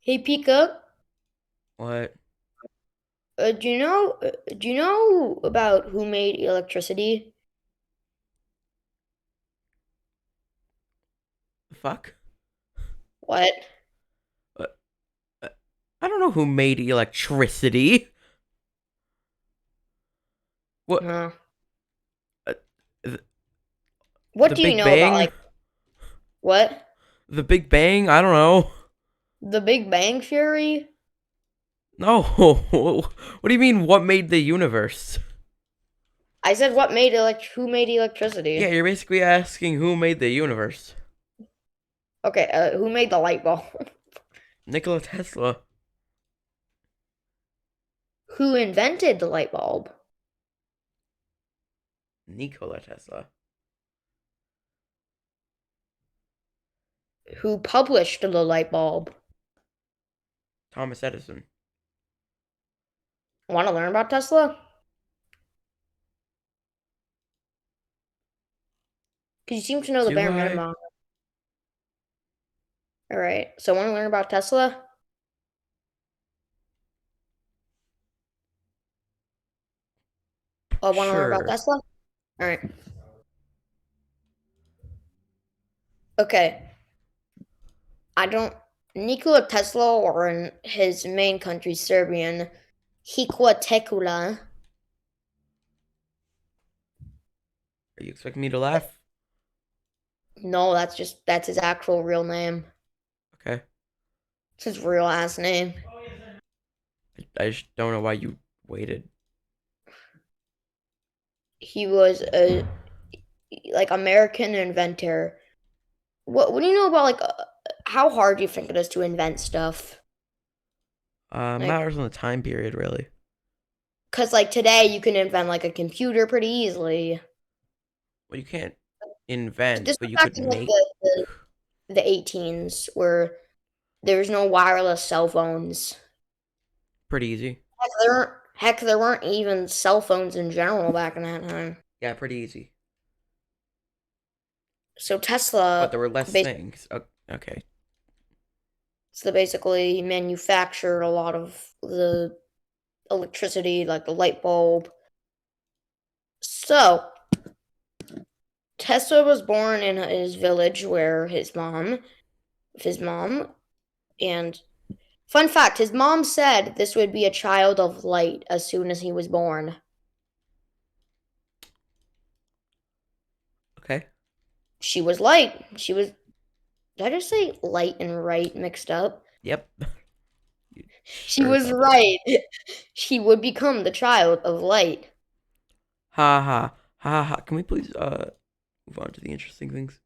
Hey Pika, What? do you know about who made electricity? The fuck? What? Uh, uh, I don't know who made electricity. What? Uh, Uh, the, what the do you Big know about Bang? what? The Big Bang? I don't know. The Big Bang Theory? No. What do you mean? What made the universe? I said who made Yeah, electricity? you're basically asking who made the universe. Okay, who made the light bulb? Nikola Tesla. Who invented the light bulb? Nikola Tesla. Who published the light bulb? Thomas Edison. Want to learn about Tesla? Because you seem to know the Do bare I? minimum. All right, so want to learn about Tesla? Oh, want to learn about Sure. Tesla? All right. Okay. I don't. Nikola Tesla, or in his main country, Serbian, Nikola Tekula. Are you expecting me to laugh? No, that's his actual real name. Okay. It's his real ass name. I just don't know why you waited. He was a American inventor. What do you know about how hard do you think it is to invent stuff? Like, Matters on the time period, really. cause like today you can invent like a computer pretty easily. Well, you can't But invent, this but was you back could in like make. the 18s where there was no wireless cell phones. Pretty easy. There weren't even cell phones in general back in that time. Yeah, pretty easy. So But Tesla there were less basically, things. Okay. so basically manufactured a lot of the electricity, like the light bulb. So Tesla was born in his village where his mom, and fun fact, his mom said this would be a child of light as soon as he was born. Okay. She was light. Did I just say light and right mixed up? Yep. You She sure was thought that. right. She would become the child of light. Ha ha. Ha ha. Can we please move on to the interesting things?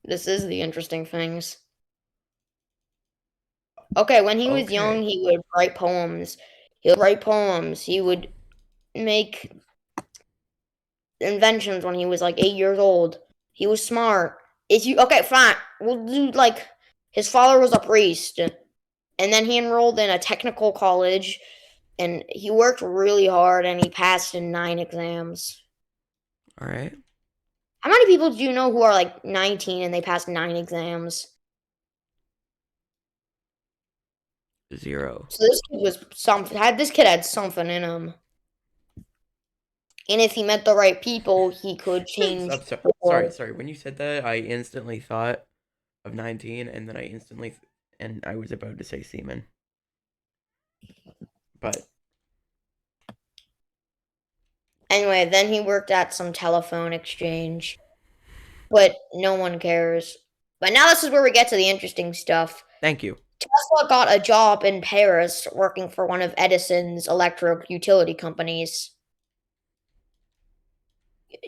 This is the interesting things. Okay, when he was young, Okay. he would write poems. He would write poems. He would make inventions when he was like 8 years old. He was smart. If you okay, fine. We'll do like his father was a priest, and then he enrolled in a technical college, and he worked really hard, and he passed in 9 exams. All right. How many people do you know who are like 19 and they passed 9 exams? Zero. So this kid was something. This kid had something in him, and if he met the right people, he could change the Sorry, world. sorry. When you said that, I instantly thought of 19, and then and I was about to say semen. But Anyway, then he worked at some telephone exchange, but no one cares. But now this is where we get to the interesting stuff. thank you. Tesla got a job in Paris working for one of Edison's electric utility companies.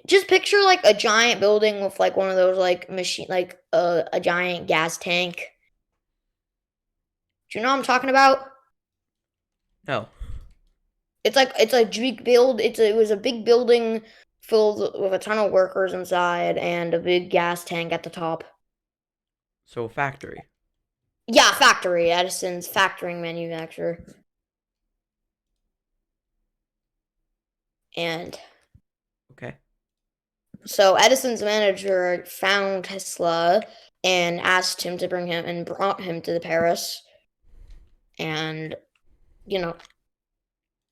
Just picture like a giant building with like one of those like machine like a giant gas tank. Do you know what I'm talking about? No. It's a big build. It was a big building filled with a ton of workers inside and a big gas tank at the top. So factory. Yeah, factory. Edison's factoring manufacturer. And Okay. so Edison's manager found Tesla and asked him to bring him and brought him to the Paris. and you know,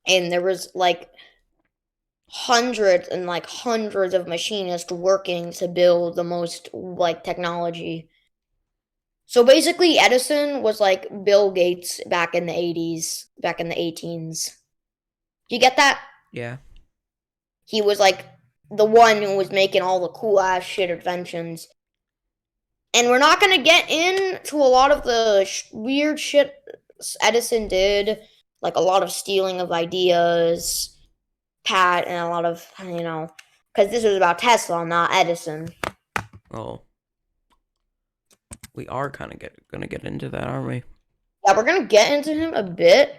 and there was like hundreds and like hundreds of machinists working to build the most like technology. So basically, Edison was like Bill Gates back in the 80s, back in the 18s. Do you get that? Yeah. He was like the one who was making all the cool ass shit inventions. And we're not gonna get into a lot of the weird shit Edison did, like a lot of stealing of ideas, Pat, and a lot of, because this was about Tesla, not Edison. Well, we are kind of gonna get into that, aren't we? Yeah, we're gonna get into him a bit.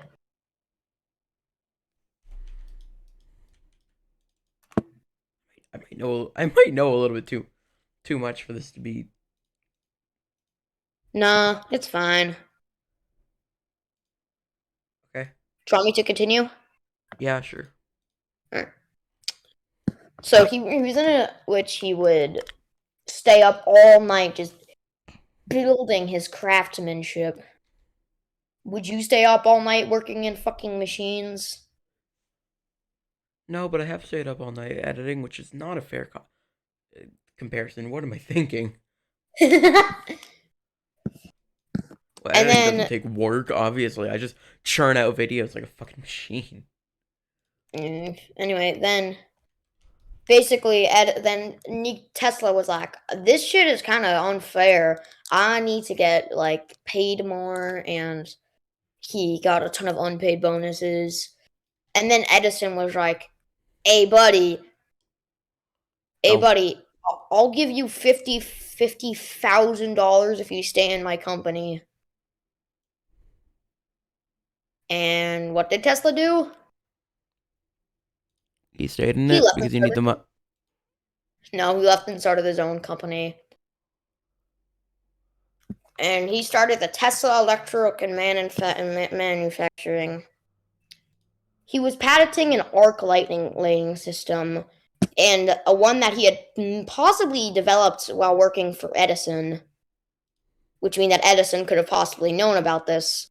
I might know a little bit too much for this to be. Nah, it's fine. Okay. Do you want me to continue? Yeah, sure. Alright. So he was in a which he would stay up all night just building his craftsmanship. Would you stay up all night working in fucking machines? No, but I have stayed up all night editing, which is not a fair comparison. What am I thinking? Well, And editing doesn't then take work, obviously. I just churn out videos like a fucking machine. anyway, then basically then Tesla was like, this shit is kind of unfair. I need to get like paid more, and he got a ton of unpaid bonuses. And then Edison was like, hey buddy, hey Oh, buddy, I'll give you $50,000 if you stay in my company. And what did Tesla do? he stayed in He it left and because you need the money. No, he left and started his own company. And he started the Tesla Electric and Manufacturing. He was patenting an arc lighting system, and a one that he had possibly developed while working for Edison, which means that Edison could have possibly known about this.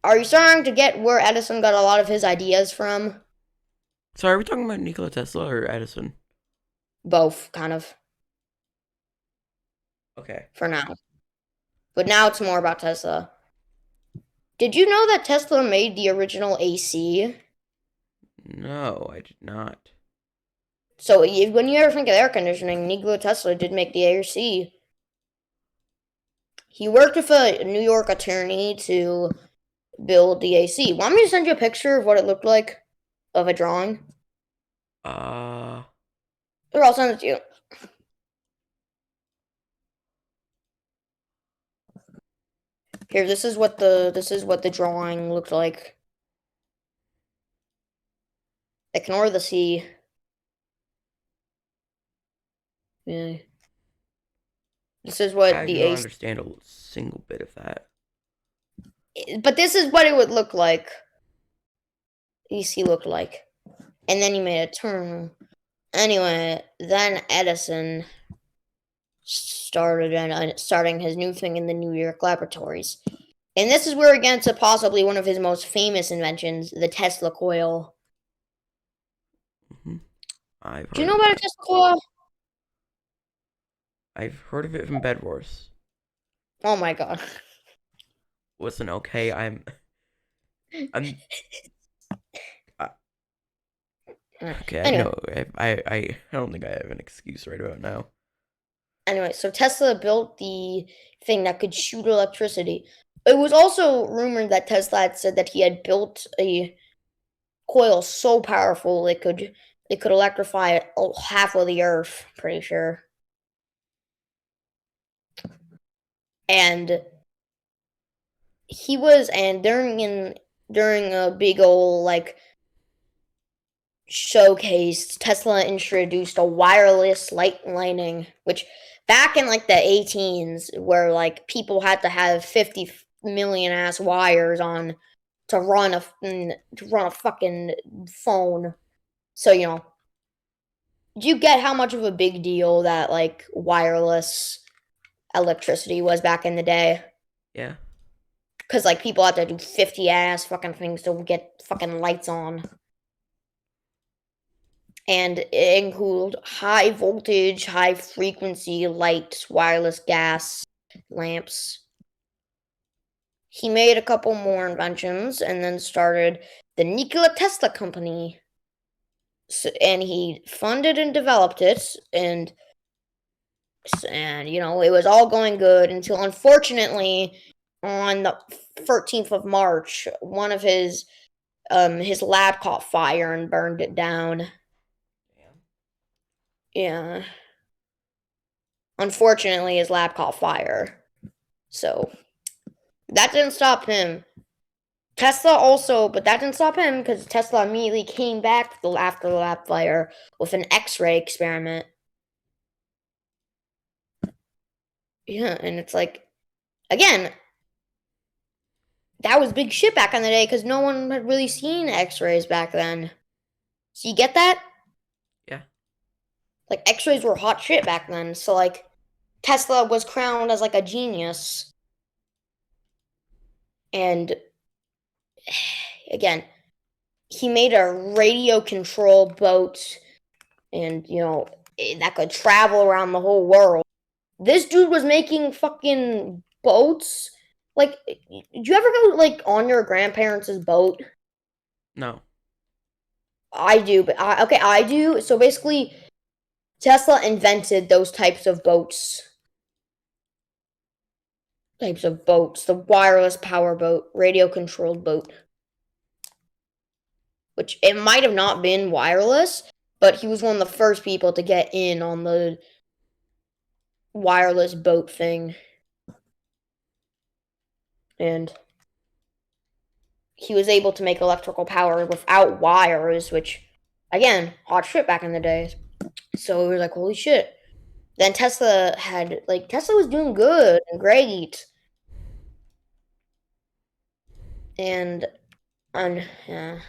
Are you starting to get where Edison got a lot of his ideas from? Sorry, are we talking about Nikola Tesla or Edison? Both, kind of, Okay. for now. But now it's more about Tesla. Did you know that Tesla made the original AC? No, I did not. So when you ever think of air conditioning, Nikola Tesla did make the AC. He worked with a New York attorney to build the AC. Want me to send you a picture of what it looked like of a drawing? Uh, Or I'll send it to you. Here, this is what the drawing looked like. Ignore the C. Yeah. This is what I do the not AC. understand a single bit of that. But this is what it would look like. AC looked like. And then he made a turn. Anyway, then Edison starting his new thing in the New York laboratories. And this is where we get into possibly one of his most famous inventions, the Tesla coil. Mm-hmm. Do you know about a Tesla coil? I've heard of it from Bed Wars. Oh my god. Listen, okay, I'm okay. I Anyway, know. I don't think I have an excuse right about now. so Tesla built the thing that could shoot electricity. It was also rumored that Tesla had said that he had built a coil so powerful it could electrify half of the earth, pretty sure. And during a big old like showcase, Tesla introduced a wireless lighting, which back in like the 18s, where like people had to have 50 million ass wires on to run a fucking phone. So do you get how much of a big deal that like wireless electricity was back in the day? Yeah. because like people have to do 50 ass fucking things to get fucking lights on. And it include high voltage, high frequency lights, wireless gas lamps. He made a couple more inventions and then started the Nikola Tesla company. So, and he funded and developed it, and you know, it was all going good until unfortunately on the 13th of March, one of his lab caught fire and burned it down. Yeah. Unfortunately, his lab caught fire. So that didn't stop him. Tesla also, but that didn't stop him because Tesla immediately came back after the lab fire with an X-ray experiment. Yeah, and it's like, again, that was big shit back in the day because no one had really seen X-rays back then. So you get that? Yeah. Like X-rays were hot shit back then. So like Tesla was crowned as like a genius. And again, he made a radio control boat and you know that could travel around the whole world. This dude was making fucking boats. Like, did you ever go like on your grandparents' boat? No. I do, but I do. So basically, Tesla invented those types of boats. The wireless power boat, radio controlled boat. Which it might have not been wireless, but he was one of the first people to get in on the wireless boat thing. And he was able to make electrical power without wires, which, again, hot shit back in the day. So we were like, holy shit. Then Tesla was doing good and great. And yeah,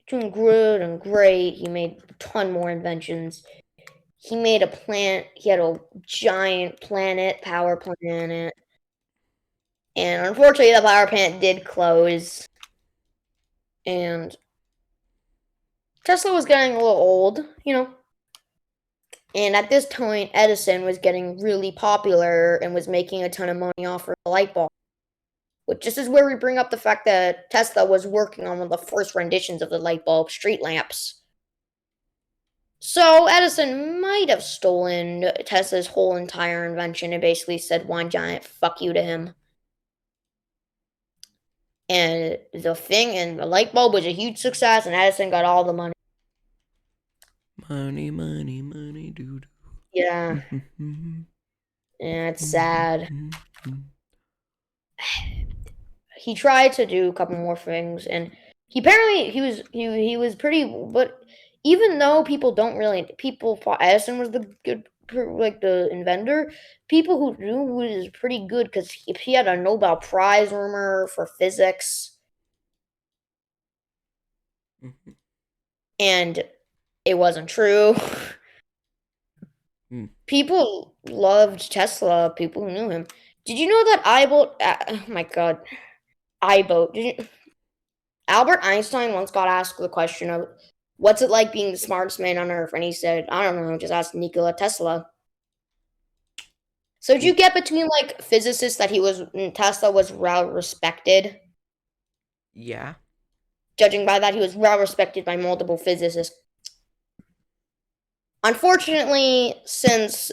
doing good and great. He made a ton more inventions. He made a plant. He had a giant power planet. And unfortunately, the power plant did close. And Tesla was getting a little old, you know. And at this point, Edison was getting really popular and was making a ton of money off of the light bulb. Which this is where we bring up the fact that Tesla was working on one of the first renditions of the light bulb, street lamps. So Edison might have stolen Tesla's whole entire invention and basically said one giant fuck you to him. And the light bulb was a huge success, and Edison got all the money. Money, money, money, dude. Yeah. Yeah, it's sad. He tried to do a couple more things, and he was pretty. But even though people thought Edison was the good, like the inventor, people who knew he was pretty good because he had a Nobel Prize rumor for physics, and it wasn't true. People loved Tesla. People who knew him. Did you know that oh my god, Albert Einstein once got asked the question of, what's it like being the smartest man on earth? And he said, I don't know, just ask Nikola Tesla. So did you get between like physicists that Tesla was well respected? Yeah. Judging by that, he was well respected by multiple physicists. Unfortunately, since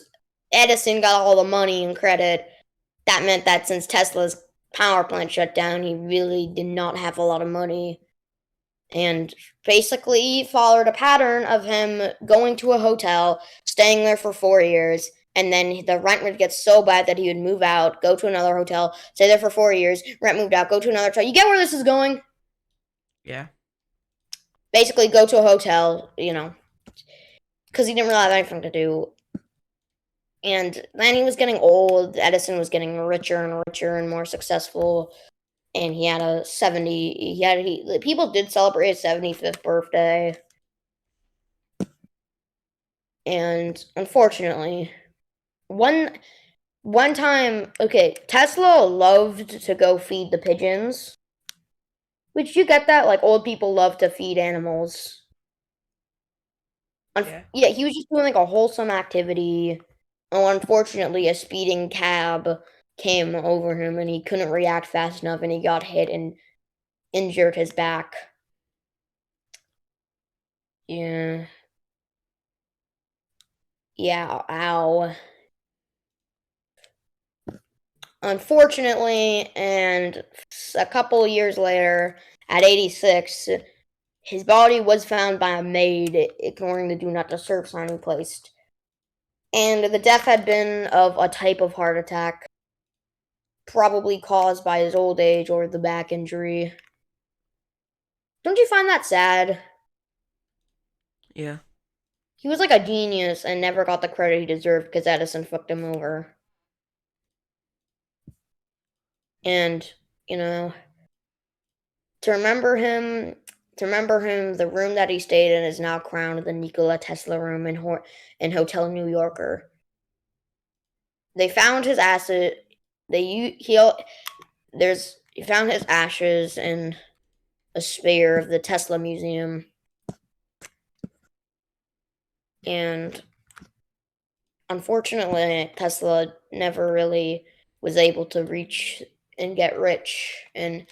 Edison got all the money and credit, that meant that since Tesla's power plant shut down, he really did not have a lot of money. And basically followed a pattern of him going to a hotel, staying there for 4 years, and then the rent would get so bad that he would move out, go to another hotel, stay there for 4 years, rent moved out, go to another hotel. You get where this is going? Yeah. Basically go to a hotel, you know, because he didn't really have anything to do. And then he was getting old. Edison was getting richer and richer and more successful. And he had a 70. People did celebrate his 75th birthday. And unfortunately, One time, okay, Tesla loved to go feed the pigeons. Which you get that? Like old people love to feed animals. Yeah. Yeah, he was just doing like a wholesome activity. Oh, unfortunately, a speeding cab came over him and he couldn't react fast enough and he got hit and injured his back. Yeah. Yeah, ow. Unfortunately, and a couple of years later, at 86, his body was found by a maid, ignoring the do not disturb sign he placed. And the death had been of a type of heart attack, probably caused by his old age or the back injury. Don't you find that sad? Yeah. He was like a genius and never got the credit he deserved because Edison fucked him over. And, you know, to remember him, the room that he stayed in is now crowned the Nikola Tesla room in Hotel New Yorker. They found his acid. He found his ashes in a sphere of the Tesla Museum, and unfortunately, Tesla never really was able to reach and get rich. And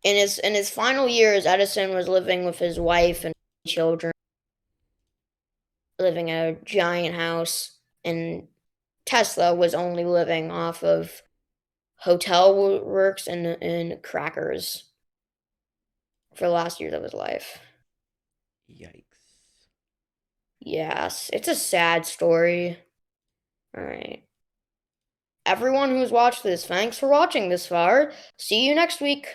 in his final years, Edison was living with his wife and children, living in a giant house, and Tesla was only living off of hotel works and crackers for the last years of his life. Yikes. Yes, it's a sad story. All right. Everyone who's watched this, thanks for watching this far. See you next week.